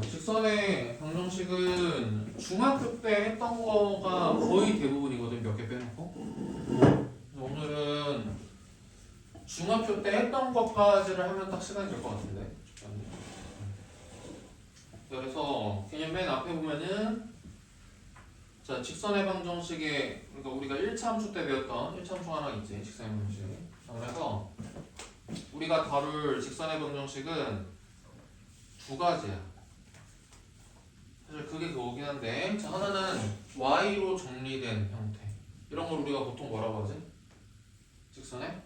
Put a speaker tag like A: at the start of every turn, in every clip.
A: 직선의 방정식은 중학교 때 했던 거가 거의 대부분이거든. 몇 개 빼놓고. 오늘은 중학교 때 했던 것까지를 하면 딱 시간이 될 것 같은데. 그래서 그냥 맨 앞에 보면은 자, 직선의 방정식에 그러니까 우리가 1차 함수 때 배웠던 1차 함수 하나 있지. 직선의 방정식. 자, 그래서 우리가 다룰 직선의 방정식은 두 가지야. 사실 그게 그거긴 한데, 자, 하나는 y로 정리된 형태. 이런 걸 우리가 보통 뭐라고 하지? 직선의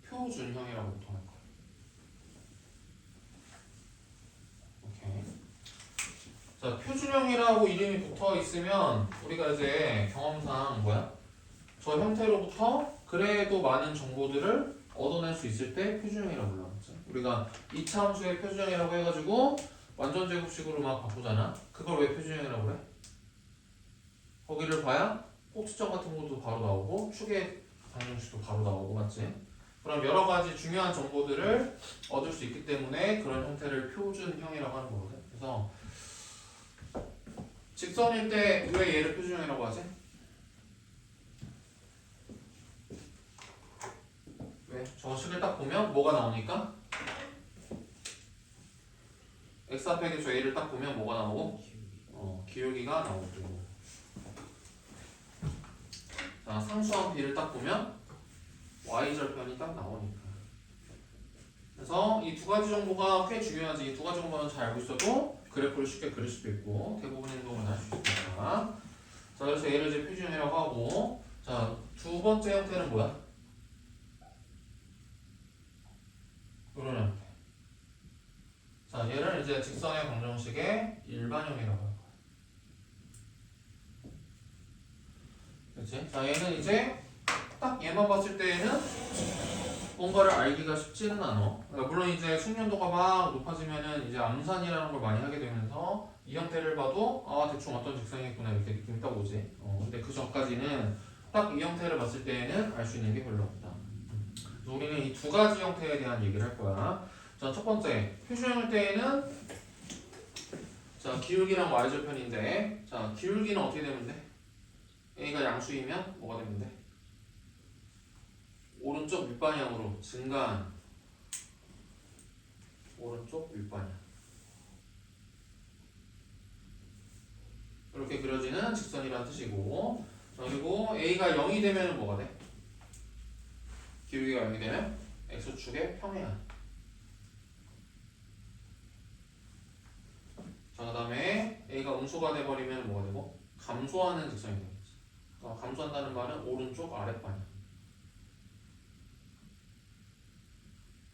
A: 표준형이라고 보통 할 거야. 오케이. 자, 표준형이라고 이름이 붙어 있으면 우리가 이제 경험상 뭐야? 저 형태로부터 그래도 많은 정보들을 얻어낼 수 있을 때 표준형이라고 불러놨지. 우리가 2차 함수의 표준형이라고 해가지고 완전 제곱식으로 막 바꾸잖아. 그걸 왜 표준형이라고 그래? 거기를 봐야 꼭지점 같은 것도 바로 나오고 축의 방정식도 바로 나오고 맞지? 그럼 여러 가지 중요한 정보들을 얻을 수 있기 때문에 그런 형태를 표준형이라고 하는 거거든. 그래서 직선일 때 왜 얘를 표준형이라고 하지? 왜? 저 식을 딱 보면 뭐가 나오니까? x 앞에 저 a를 딱 보면 뭐가 나오고? 기울기가 나오고. 자, 상수함 b를 딱 보면 y절편이 딱 나오니까. 그래서 이 두 가지 정보가 꽤 중요하지. 이 두 가지 정보는 잘 알고 있어도 그래프를 쉽게 그릴 수도 있고 대부분 행동을 할 수 있습니다. 자, 그래서 얘를 이제 표준형이라고 하고, 자, 두 번째 형태는 뭐야? 이런 형태. 자, 얘를 이제 직선의 방정식의 일반형이라고 할 거야. 그렇지? 자, 얘는 이제 딱 얘만 봤을 때에는 뭔가를 알기가 쉽지는 않아. 그러니까 물론 이제 숙련도가 막 높아지면은 이제 암산이라는 걸 많이 하게 되면서 이 형태를 봐도 아 대충 어떤 직선이겠구나 이렇게 느낌이 딱 오지. 근데 그 전까지는 딱 이 형태를 봤을 때에는 알 수 있는 게 별로 없다. 그래서 우리는 이 두 가지 형태에 대한 얘기를 할 거야. 자, 첫 번째 표준형일 때에는 자 기울기랑 y절편인데 자 기울기는 어떻게 되면 돼? a가 양수이면 뭐가 되면 돼? 오른쪽 윗방향으로 증가한 오른쪽 윗방향 이렇게 그려지는 직선이라는 뜻이고, 그리고 a가 0이 되면 뭐가 돼? 기울기가 0이 되면 x축의 평행. 자, 그 다음에 a가 음수가 돼버리면 뭐가 되고? 감소하는 직선이 되겠지. 감소한다는 말은 오른쪽 아랫방향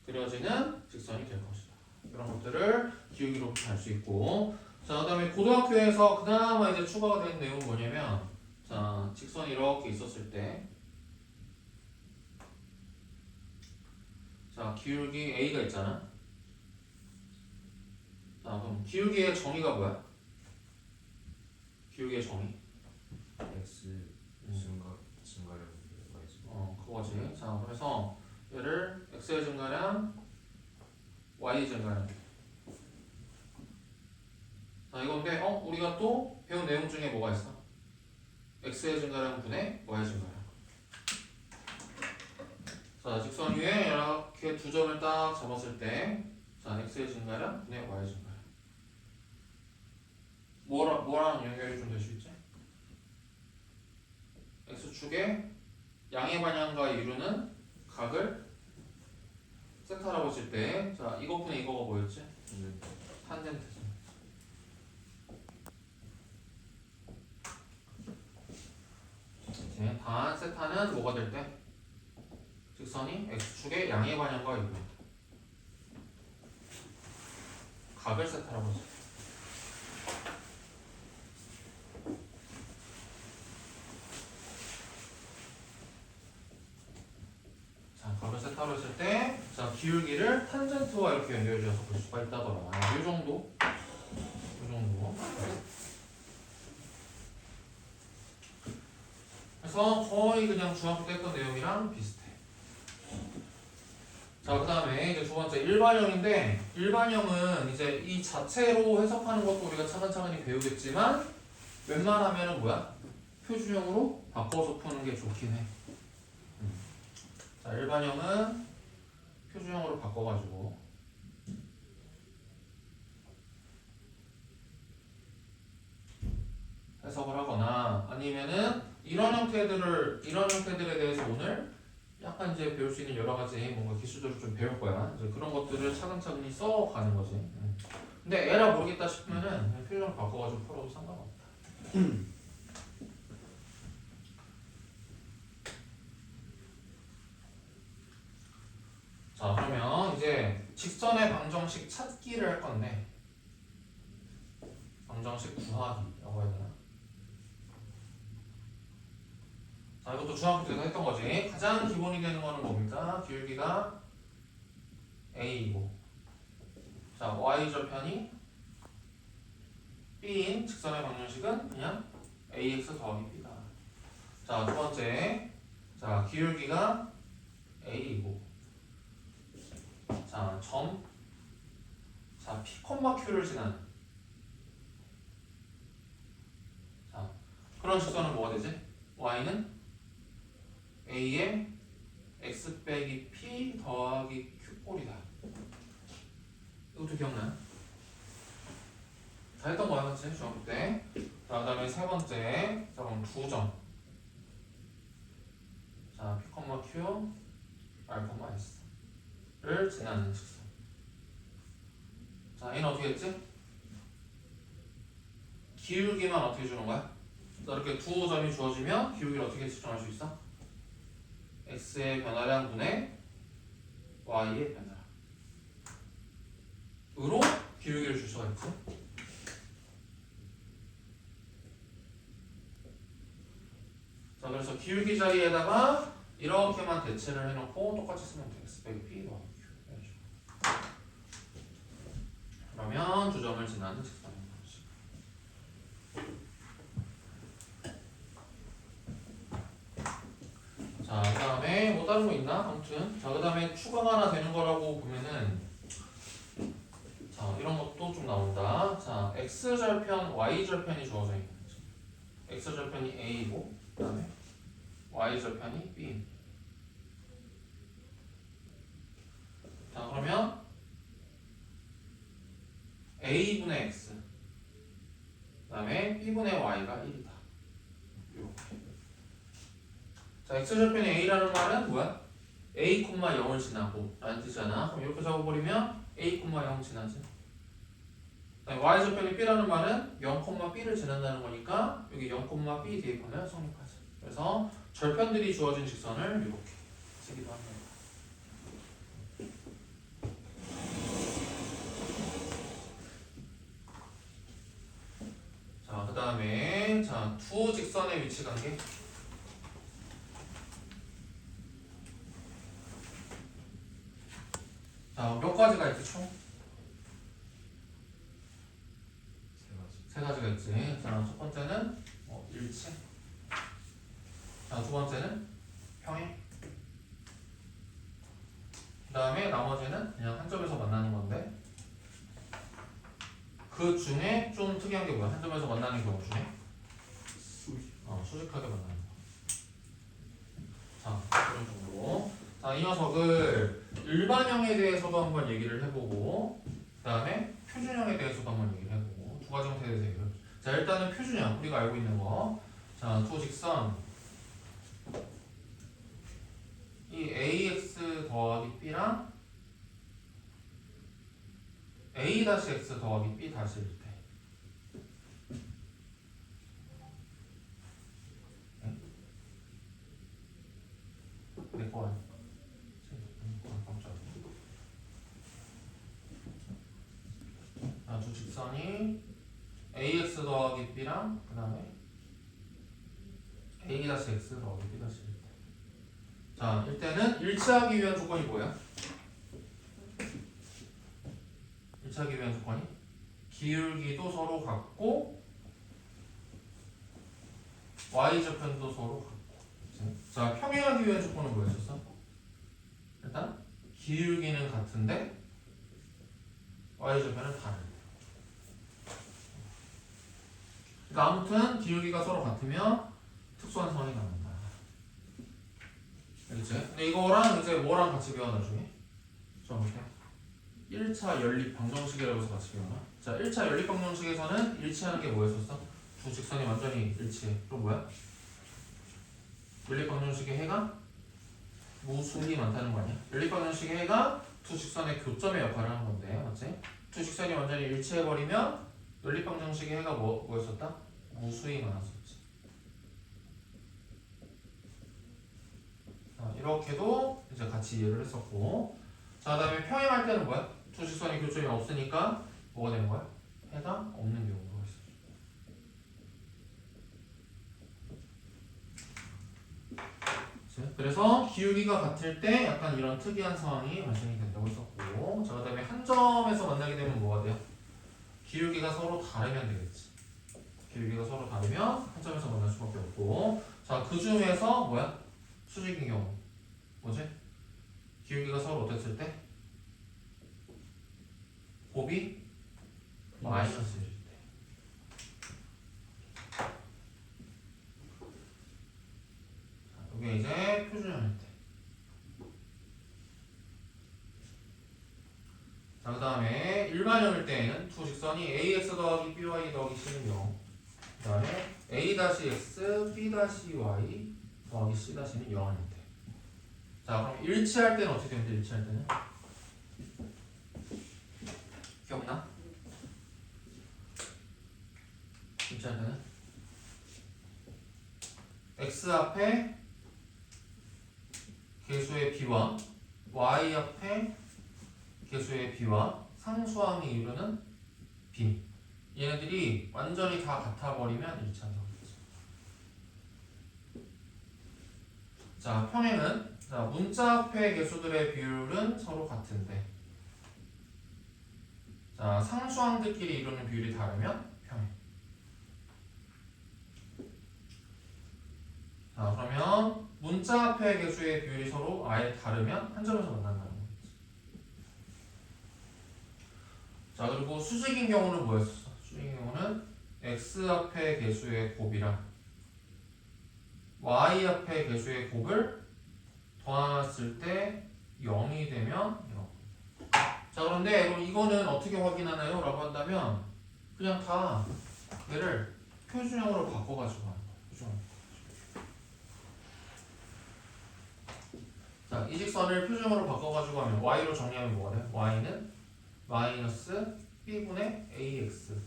A: 그려지는 직선이 될 것이다. 이런 것들을 기울기로부터 알 수 있고, 자, 그 다음에 고등학교에서 그나마 이제 추가가 된 내용은 뭐냐면, 자, 직선이 이렇게 있었을 때, 자, 기울기 a가 있잖아. 자, 그럼 기울기의 정의가 뭐야? 기울기의 정의.
B: x 증가량
A: 그거지. 자, 그래서 얘를 x의 증가량, y의 증가량. 자, 이건데, 우리가 또 배운 내용 중에 뭐가 있어? x의 증가량 분의 y의 증가량. 자, 직선 위에 이렇게 두 점을 딱 잡았을 때, 자, x의 증가량 분의 y의 증가량. 뭐랑 연결이 좀 될 수 있지? x축의 양의 방향과 이루는 각을 세타라고 했을 때, 자, 이것분의 이거가 뭐였지? 탄젠트. 이제 단 세타는 뭐가 될 때? 직선이 x축의 양의 방향과 이루 각을 세타라고 했어. 자, 각을 세타로 했을 때, 자, 기울기를 탄젠트와 이렇게 연결지어서 볼 수가 있다더라. 이 정도. 이 정도. 그래서 거의 그냥 중학교 때 했던 내용이랑 비슷해. 자, 자, 그 다음에 이제 두 번째 일반형인데, 일반형은 이제 이 자체로 해석하는 것도 우리가 차근차근히 배우겠지만, 웬만하면은 뭐야? 표준형으로 바꿔서 푸는 게 좋긴 해. 자, 일반형은 표준형으로 바꿔가지고 해석을 하거나 아니면은 이런 형태들에 대해서 오늘 약간 이제 배울 수 있는 여러 가지 뭔가 기술들을 좀 배울 거야. 이제 그런 것들을 차근차근히 써가는 거지. 근데 에라 모르겠다 싶으면은 그냥 표준으로 바꿔가지고 풀어도 상관없다. 자, 그러면 이제 직선의 방정식 찾기를 할 건데, 방정식 구하기라고 해야 되나? 자, 이것도 중학교 때도 했던 거지. 가장 기본이 되는 거는 뭡니까? 기울기가 a이고, 자, y절편이 b인 직선의 방정식은 그냥 ax 더하기 b다. 자, 두 번째, 자, 기울기가 a이고, 자, 자, p, q를 지나는, 자, 그런 직선은 뭐가 되지? y는 a의 x 빼기 p 더하기 q꼴이다. 이것도 기억나요? 다 했던 거야, 그치? 중학교 때. 자, 그 다음에 세 번째, 자, 그럼 두 점. 자, p, q, r, s를 지나는 직선. 자, 얘는 어떻게 했지? 기울기만 어떻게 주는 거야? 자, 이렇게 두 점이 주어지면 기울기를 어떻게 측정할 수 있어? x의 변화량 분의 y의 변화량 으로 기울기를 줄 수가 있지. 자, 그래서 기울기 자리에다가 이렇게만 대체를 해놓고 똑같이 쓰면 돼. x 빼기 p 더하기 q. 이런 식으로. 그러면 두 점을 지나는 직선의 방식. 자, 그 다음에 뭐 다른 거 있나? 아무튼 자, 그 다음에 추가가 하나 되는 거라고 보면은, 자, 이런 것도 좀 나온다. 자, x절편, y절편이 주어져 있는 거지. x절편이 a이고, 그 다음에 y절편이 b. 자, 그러면 a분의 x, 그 다음에 b분의 y가 1이다. 이렇게. 자, x절편이 a라는 말은 뭐야? a, 0을 지나고 라는 뜻이잖아. 그럼 이렇게 적어버리면 a, 0 지나지. y절편이 b라는 말은 0, b를 지난다는 거니까 여기 0, b 대입하면 성립하지. 그래서 절편들이 주어진 직선을 이렇게 쓰기도 합니다. 자, 그 다음에 자, 두 직선의 위치 관계. 자, 몇 가지가 있지 총? 세 가지가 있지. 자, 첫 번째는 일치. 자, 두 번째는 평행. 그 다음에 나머지는 그냥 한 점에서 만나는 건데, 그 중에 좀 특이한 게 뭐야? 한 점에서 만나는 경우 중에 수직하게 만나는 거. 자, 이런 정도로. 자, 이 녀석을 일반형에 대해서도 한번 얘기를 해보고, 그 다음에 표준형에 대해서도 한번 얘기를 해보고, 두 가지 형태에 대해서 얘기를 해보고. 자, 일단은 표준형, 우리가 알고 있는 거. 자, 두 직선 이 ax 더하기 b랑 a-x 더하기 b 다시일 때, 내 거야. 자, 두 직선이 ax 더하기 b랑 그 다음에 a-x 더하기 b 다시일 때. 자, 일단은 일치하기 위한 조건이 뭐야? 일치하기 위한 조건이 기울기도 서로 같고 y절편도 서로 같고. 자, 평행하기 위한 조건은 뭐였었어? 일단 기울기는 같은데 y좌표는 다른. 그러니까 아무튼 기울기가 서로 같으면 특수한 상황이 나온다. 알겠지? 근데 이거랑 이제 뭐랑 같이 배워 나중에? 자, 볼게요. 1차 연립 방정식이라고 해서 같이 배우나? 자, 1차 연립 방정식에서는 일치하는 게 뭐였었어? 두 직선이 완전히 일치해. 그럼 뭐야? 연립 방정식의 해가 무수히 많다는 거 아니야? 연립 방정식의 해가 두 직선의 교점의 역할을 하는 건데, 맞지? 두 직선이 완전히 일치해버리면 연립 방정식의 해가 뭐였었다? 무수히 많았었지. 자, 이렇게도 이제 같이 이해를 했었고, 자, 그다음에 평행할 때는 뭐야? 두 직선의 교점이 없으니까 뭐가 되는 거야? 해가 없는 경우가 있어. 그래서 기울기가 같을 때 약간 이런 특이한 상황이 발생이 된다고 했었고, 자, 그다음에 한 점에서 만나게 되면 뭐가 돼요? 기울기가 서로 다르면 되겠지. 기울기가 서로 다르면 한 점에서 만날 수밖에 없고, 자, 그 중에서 뭐야? 수직인 경우 뭐지? 기울기가 서로 어땠을 때? 곱이 마이너스일 때. 이게 이제 표준형일 때. 자, 그 다음에 일반형일 때에는 두 직선이 ax 더하기 by 더하기 c는 0. 그 다음에 a-x, b-y 더하기 c-는 0일 때. 자, 그럼 일치할 때는 어떻게 되는지 일치할 때는? 기억나? 일치할 때는? x 앞에 개수의 b와 y 앞에 개수의 b와 상수항이 이루는 b, 얘네들이 완전히 다 같아버리면 일치한다고 했지. 자, 평행은 자, 문자 앞에 개수들의 비율은 서로 같은데, 자, 상수항들끼리 이루는 비율이 다르면 평행. 자, 그러면 문자 앞에 개수의 비율이 서로 아예 다르면 한 점에서 만난다는 거겠지. 자, 그리고 수직인 경우는 뭐였어? 수직인 경우는 x 앞에 개수의 곱이랑 y 앞에 개수의 곱을 더해놨을 때 0이 되면 0. 자, 그런데 여러분 이거는 어떻게 확인하나요? 라고 한다면 그냥 다 얘를 표준형으로 바꿔가지고 하는 거예요. 표준형. 자, 이 직선을 표준형으로 바꿔가지고 하면 y로 정리하면 뭐가 돼요? y는 마이너스 b분의 ax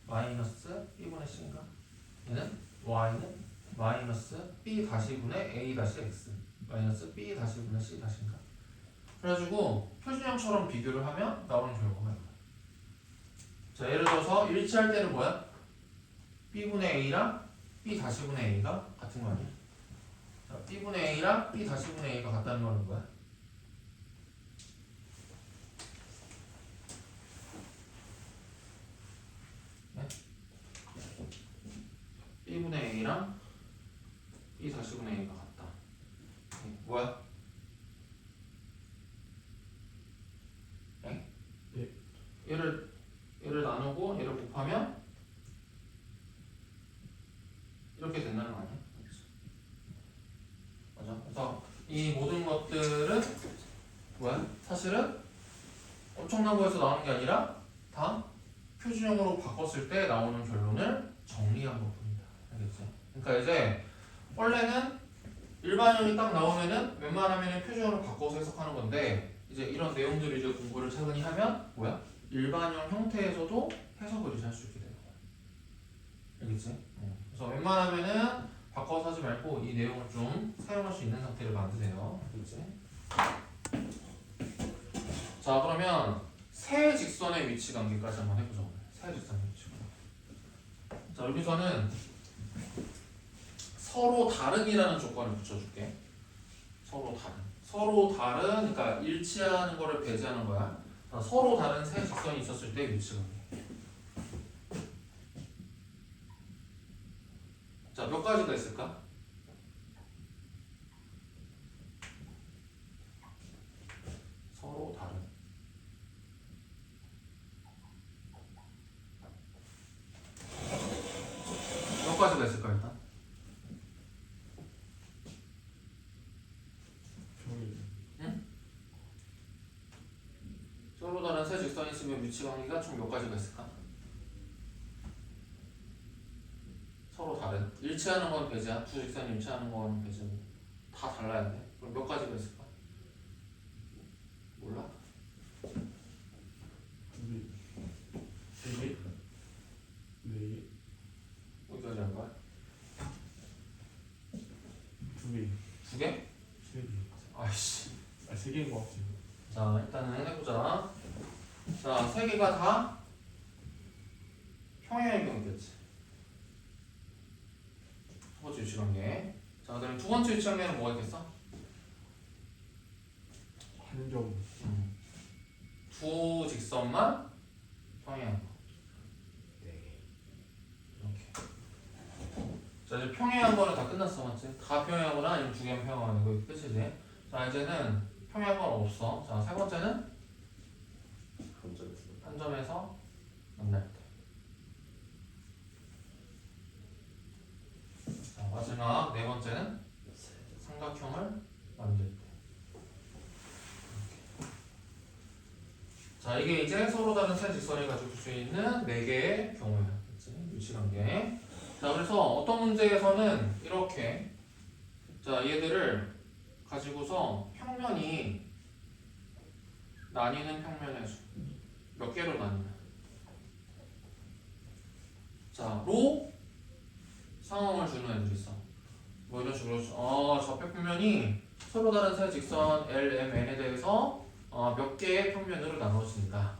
A: 마이너스 b분의 c인가? 얘는 y는 마이너스 b 다시분의 a 다시 x 마이너스 b 다시분의 c 다시인가? 그래가지고 표준형처럼 비교를 하면 나오는 결과가 이거야. 자, 예를 들어서 일치할 때는 뭐야? b분의 a랑 b 다시분의 a가 같은 거 아니야? 자, b분의 a랑 b 다시분의 a가 같다는 거는 뭐야? 네? b분의 a랑 b 다시분의 a가 같다. 뭐야? 네? 얘를 나누고 얘를 곱하면 이렇게 된다는 거 아니야? 맞아? 그래서 이 모든 것들은 뭐야? 사실은 엄청난 거에서 나오는 게 아니라 다 표준형으로 바꿨을 때 나오는 결론을 정리한 것뿐이다. 알겠지? 그러니까 이제 원래는 일반형이 딱 나오면은 웬만하면 표준형으로 바꿔서 해석하는 건데, 이제 이런 내용들을 이제 공부를 차근히 하면 뭐야? 일반형 형태에서도 해석을 이제 할 수 있게 되는 거야. 알겠지? 그래서 웬만하면은 바꿔서 하지 말고 이 내용을 좀 사용할 수 있는 상태를 만드세요. 알겠지? 자, 그러면 세 직선의 위치 관계까지 한번 해보자. 세 직선의 위치 관계. 자, 여기서는 서로 다른이라는 조건을 붙여줄게. 서로 다른. 서로 다른, 그러니까 일치하는 거를 배제하는 거야. 자, 서로 다른 세 직선이 있었을 때 위치 관계. 자, 몇 가지가 있을까? 있으면 위치 관계가 총 몇 가지가 있을까? 서로 다른. 일치하는 건 배제야. 두 직선이 일치하는 건 배제고. 다 달라야 돼. 그럼 몇 가지가 있을까? 몰라?
C: 2개, 3개, 4개,
A: 어디까지 할 거야?
C: 2개,
A: 두 개?
C: 3개.
A: 아이씨.
C: 3개인 것 같지.
A: 자, 일단은 해보자. 자, 세 개가 다 평행의 경우겠지. 첫 번째 위치관계. 자, 그다음에 두 번째 위치관계는 뭐가 있겠어?
C: 한 점,
A: 두 직선만 평행한 거.
B: 네.
A: 이렇게. 자, 이제 평행한 거는 다 끝났어, 맞지? 다 평행하거나 아니면 두 개만 평행하는 거 끝이지. 자, 이제는 평행한 건 없어. 자, 세 번째는
B: 한 점에서
A: 한 점에서 만날 때. 자, 마지막 네 번째는 삼각형을 만들 때. 이렇게. 자, 이게 이제 서로 다른 세 직선을 가지고 줄 수 있는 네 개의 경우야. 그치? 위치관계. 자, 그래서 어떤 문제에서는 이렇게 자, 얘들을 가지고서 평면이 나뉘는 평면의 수. 몇 개로 나뉘냐. 자, 로 상황을 주는 애들이 있어. 뭐 이런 식으로 좌표 평면이 서로 다른 세 직선 L, M, N에 대해서 몇 개의 평면으로 나눠진다.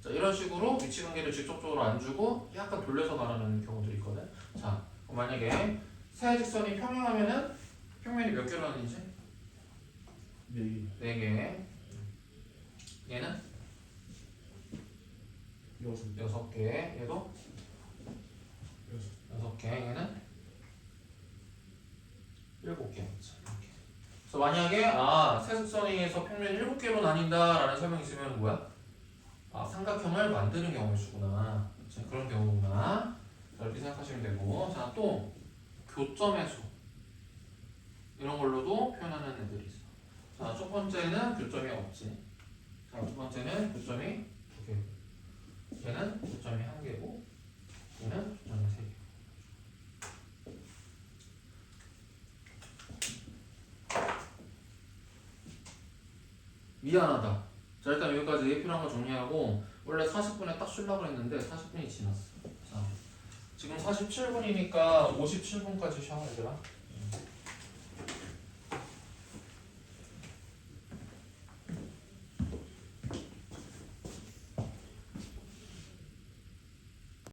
A: 자, 이런 식으로 위치 관계를 직접적으로 안 주고 약간 돌려서 말하는 경우도 있거든. 자, 그럼 만약에 세 직선이 평행하면은 평면이 몇 개로 나뉘지?
C: 4개,
A: 네 개. 얘는
C: 6개,
A: 여섯 개. 얘도
C: 6개.
A: 여섯 개. 얘는 7개. 이렇게. 그래서 만약에 세 직선에 의해서 평면이 7개로 나뉜다라는 설명이 있으면 뭐야? 삼각형을 만드는 경우를 주구나. 자, 그런 경우구나. 자, 이렇게 생각하시면 되고. 자, 또 교점의 수. 이런 걸로도 표현하는 애들이 있어. 자, 첫 번째는 교점이 없지. 자, 두 번째는 교점이 2개. 얘는 교점이 1개고, 얘는 교점이 3개. 미안하다. 자, 일단 여기까지 필요한 거 정리하고, 원래 40분에 딱 쉬려고 했는데 40분이 지났어. 자, 지금 47분이니까 57분까지 쉬어, 얘들아.